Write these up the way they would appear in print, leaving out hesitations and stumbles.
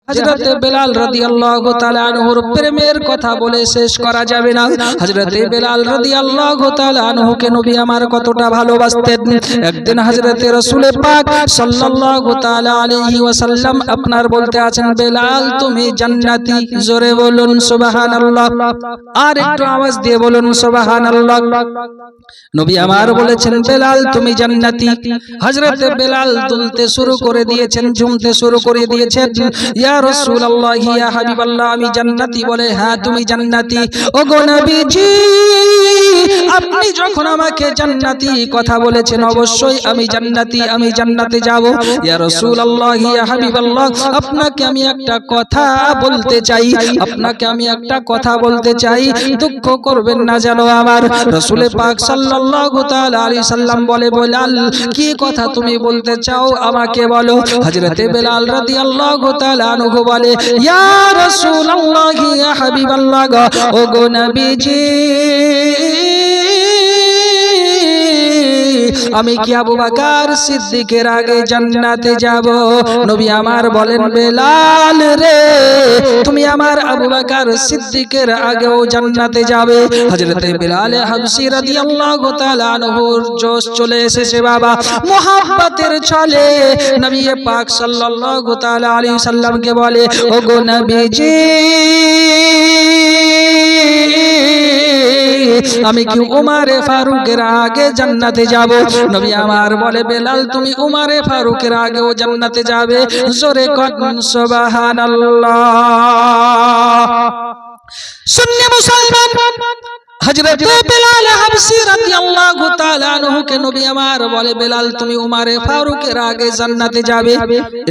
হযরতে বেলাল রাদিয়াল্লাহু তাআলা আনহুর প্রেমের কথা বলে শেষ করা যাবে না। হযরতে বেলাল রাদিয়াল্লাহু তাআলা আনহুকে নবী আমার কতটা ভালোবাসতেন। একদিন হযরতে রাসূল পাক সাল্লাল্লাহু তাআলা আলাইহি ওয়াসাল্লাম আপনার বলতে আছেন, বেলাল তুমি জান্নাতি। জোরে বলুন সুবহানাল্লাহ, আর একটু আওয়াজ দিয়ে বলুন সুবহানাল্লাহ। নবী আমার বলেছেন, বেলাল তুমি জান্নাতি। হযরতে বেলাল দুলতে শুরু করে দিয়েছেন, ঝুমতে শুরু করে দিয়েছেন। ইয়া রাসূলুল্লাহ, ইয়া হাবিবাল্লাহ, আমি জান্নাতি। বলে হ্যাঁ তুমি জান্নাতি। ওগো নবীজি, আপনি যখন আমাকে জান্নাতি কথা বলেছেন, অবশ্যই আমি জান্নাতি, আমি জান্নাতে যাব। ইয়া রাসূলুল্লাহ, ইয়া হাবিবাল্লাহ, আপনাকে আমি একটা কথা বলতে চাই, আপনাকে আমি একটা কথা বলতে চাই, দুঃখ করবেন না যেন আমার। রাসূল পাক সাল্লাল্লাহু তাআলা আলাইহি সাল্লাম বলে, বেলাল কি কথা তুমি বলতে চাও আমাকে বলো। হযরতে বেলাল রাদিয়াল্লাহু তাআলা আনহু বলে, ইয়া রাসূলুল্লাহ, ইয়া হাবিবাল্লাহ, ওগো নবীজি, আমি কি আবু বকর সিদ্দিকের আগে জান্নাতে যাব? নবী আমার বলেন, বেলাল রে, তুমি আমার আবু বকর সিদ্দিকের আগেও জান্নাতে যাবে। হযরতে বেলাল হাবশী রাদিয়াল্লাহু তাআলা আনহুর জোশ চলে এসেছে বাবা। মুহাব্বতের ছলে নবী পাক সাল্লাল্লাহু তাআলা আলাইহি সাল্লামকে বলে, ওগো নবীজি, আমি কি উমরে ফারুকের আগে জান্নাতে যাব? নবী আমার বলে, বেলাল তুমি উমরে ফারুকের আগেও জান্নাতে যাবে। জোরে কোন সুবহানাল্লাহ। সুন্নি মুসলমান, হযরত বেলাল হাবশী রাদিয়াল্লাহু তাআলা আনহুকে নবী আমার বলে, বেলাল তুমি উমরে ফারুকের আগে জান্নাতে যাবে।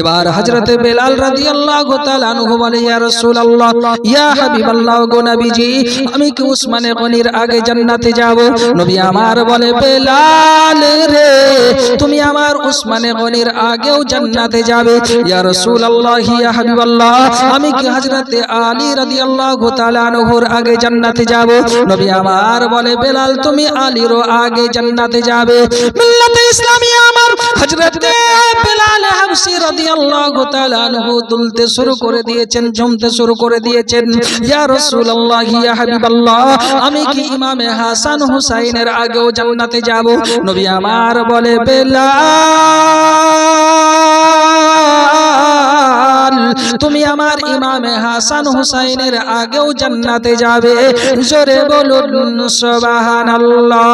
এবার হযরত বেলাল রাদিয়াল্লাহু তাআলা আনহু বলে, ইয়া রাসূলুল্লাহ, ইয়া হাবিবাল্লাহ, গো নবীজি, আমি কি উসমানে গনির আগে জান্নাতে যাব? নবী আমার বলে, বেলাল রে, তুমি আমার উসমানে গনির আগেও জান্নাতে যাবে। ইয়া রাসূলুল্লাহ, ইয়া হাবিবাল্লাহ, আমি কি হযরত আলী রাদিয়াল্লাহু তাআলা আনহুর আগে জান্নাতে যাব? নবী আমার বলে, বেলাল তুমি আলীর আগে জান্নাতে যাবে। মিল্লাতে ইসলামী আমার হযরতে বেলাল হাবশী রাদিয়াল্লাহু তাআলা আনহু দুলতে শুরু করে দিয়েছেন, ঝুমতে শুরু করে দিয়েছেন। ইয়া রাসূলুল্লাহ, ইয়া হাবিবাল্লাহ, আমি কি ইমামে হাসান হুসাইনের আগেও জান্নাতে যাব? নবী আমার বলে, বেলাল তুমি আমার ইমামে হাসান হুসাইনের আগেও জান্নাতে যাবে। জোরে বলুন সুবহানাল্লাহ।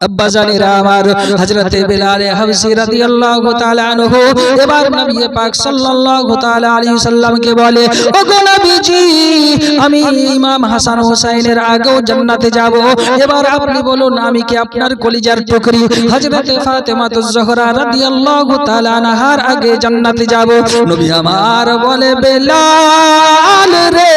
আব্বা জানেরা আমার, হযরতে বেলাল হাবশী রাদিয়াল্লাহু তাআলা আনহু এবার নবী পাক সাল্লাল্লাহু তাআলা আলাইহি সাল্লামকে বলে, ওগো নবীজি, আমি ইমাম হাসান হুসাইনের আগেও জান্নাতে যাব। এবার আপনি বলুন, আমি কি আপনার কলিজার টুকরি হযরতে ফাতেমাতুজ জোহরা রাদিয়াল্লাহু তাআলা আনহার আগে জান্নাতে যাব? নবী আমার বলে, বেলাল রে,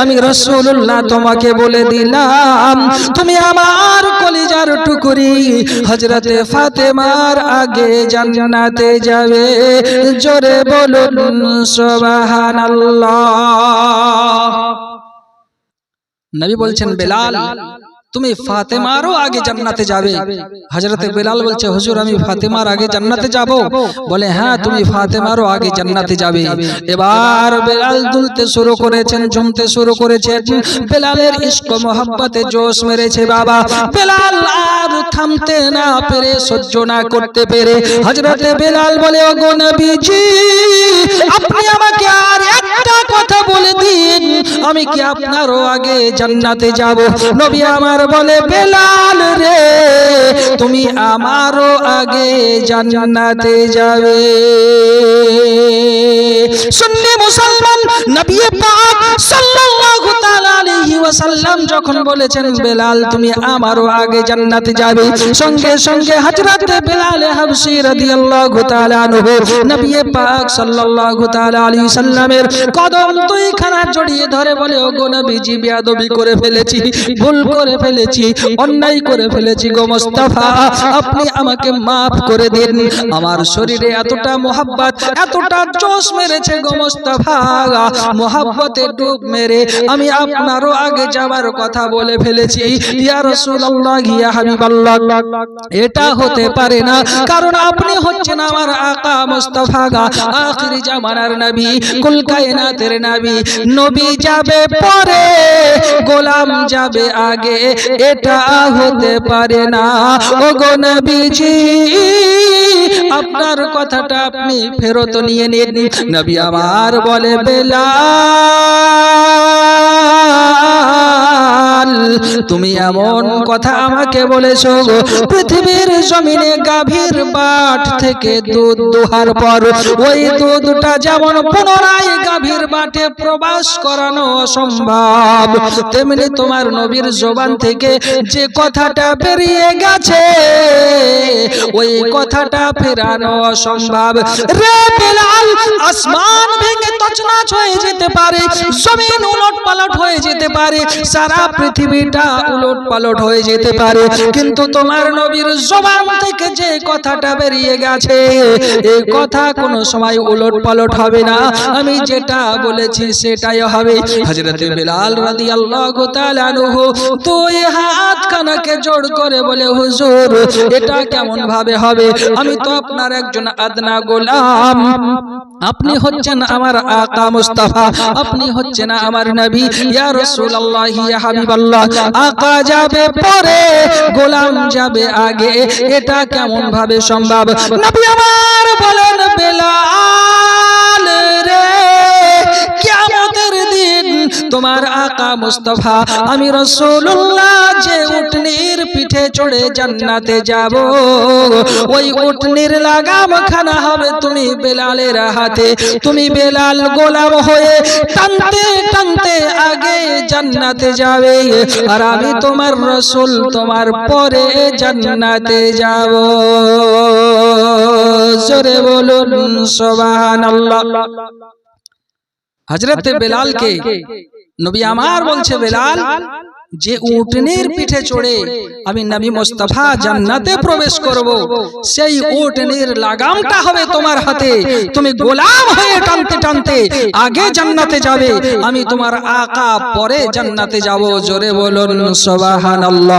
আমি রাসূলুল্লাহ তোমাকে বলে দিলাম, তুমি আমার কলিজার টুকরি হযরতে ফাতেমার আগে জান্নাতে যাবে। জোরে বলুন সুবহানাল্লাহ। নবী বলছেন, বেলাল তুমি ফাতেমারও আগে জান্নাতে যাবে। হযরতে বেলাল বলছে, হুজুর আমি ফাতেমার আগে জান্নাতে যাব? বলে, হ্যাঁ তুমি ফাতেমারও আগে জান্নাতে যাবে। এবার বেলাল দুলতে শুরু করেছেন, ঝুমতে শুরু করেছেন। বেলালের ইশক মোহাব্বতে জোশ মেরেছে বাবা। বেলাল আর থামতে না পেরে, সহ্য না করতে পেরে হযরতে বেলাল বলে, ওগো নবীজি, আপনি আমাকে আর একটা কথা বলে দিন, আমি কি আপনারও আগে জান্নাতে যাব? নবী আমার বলে, বেলাল রে, তুমি আমারও আগে জান্নাতে যাবে। সুন্নি মুসলমান, নবী পাক সাল্লাল্লাহু তাআলা আলাইহি ওয়াসাল্লাম যখন বলেছেন, বেলাল তুমি আমারও আগে জান্নাতে যাবে, সঙ্গে সঙ্গে হযরতে বেলাল হাবশী রাদিয়াল্লাহু তাআলা আনহু নবী পাক সাল্লাল্লাহু তাআলা আলাইহি সাল্লামের কদম দুইখানা জড়িয়ে ধরে বলে, ওগো নবীজি, বেয়াদবি করে ফেলেছি, ভুল করে ফেলেছি, অন্যায় করে ফেলেছি গো মুস্তাফা, আপনি আমাকে মাফ করে দিন। আমার শরীরে এতটা মোহাব্বত, এতটা জোশ মেরেছে গো মুস্তাফা, মোহাব্বতে ডুব মেরে আমি আপনারও আগে আগে যাবার কথা বলে ফেলেছি। ইয়া রাসূলুল্লাহ, ইয়া হাবিবাল্লাহ, এটা হতে পারে না, কারণ আপনি হচ্ছেন আমার আকা মুস্তাফা, আখিরি জামানার নবী, কুল কায়নাতের নবী। নবী যাবে পরে, গোলাম যাবে আগে, এটা হতে পারে না। ওগো নবীজি, আপনার কথাটা আপনি ফেরত নিয়ে নিন। নবী আমার বলে, বেলাল, তুমি এমন কথা আমাকে বলেছো, পৃথিবীর জমিনে গাভীর বাট থেকে দুধ দোহার পর ওই দুধটা যেমন পুনরায় গাভীর বাটে প্রবাস করানো অসম্ভব, তেমনি তোমার নবীর জবান থেকে যে কথাটা বেরিয়ে গেছে ওই কথাটা ফেরানো অসম্ভব। রে বেলাল, আসমান ভেঙে তছনছ হয়ে যেতে পারে, জমিন উলট পালট হয়ে যেতে পারে, সারা পৃথিবীটা উলট পালট হয়ে যেতে পারে, কিন্তু তোমার নবীর জবান থেকে যে কথাটা বেরিয়ে গেছে এই কথা কোনো সময় উলট পালট হবে না। আমি যেটা বলেছি সেটাই হবে। হযরত বেলাল রাদিয়াল্লাহু তাআলা আনহু দুই হাত কানাকে জোড় করে বলে, হুজুর, এটা কেমন ভাবে হবে? আমি তো আপনার একজন আদনা গোলাম, আপনি হচ্ছেন আমার আকা মুস্তাফা, আপনি হচ্ছেন আমার নবী। ইয়া রাসূলুল্লাহ, ইয়া হাবিবাল্লাহ, আকা যাবে পরে, গোলাম যাবে আগে, এটা কেমন ভাবে সম্ভব? নবী আমার বলেন, বেলাল রে, কিয়ামতের দিন তোমার আকা মুস্তাফা আমি রাসূলুল্লাহ যে উটনির পিঠে চড়ে জান্নাতে যাব, ওই উটনির লাগাম খানা হবে তুমি বেলালের হাতে। তুমি বেলাল গোলাম হয়ে টানতে টানতে আগে জান্নাতে যাবে, আর আমি তোমার রাসূল তোমার পরে জান্নাতে যাব। জোরে বলুন সুবহানাল্লাহ। হযরত বেলালকে নবী আমার বলছে, বেলাল, যে উটনির পিঠে চড়ে আমি নবী মুস্তাফা জান্নাতে প্রবেশ করব, সেই উটনির লাগামটা হবে তোমার হাতে। তুমি গোলাম হয়ে টানতে টানতে আগে জান্নাতে যাবে, আমি তোমার আকা পরে জান্নাতে যাব। জোরে বলুন সুবহানাল্লাহ।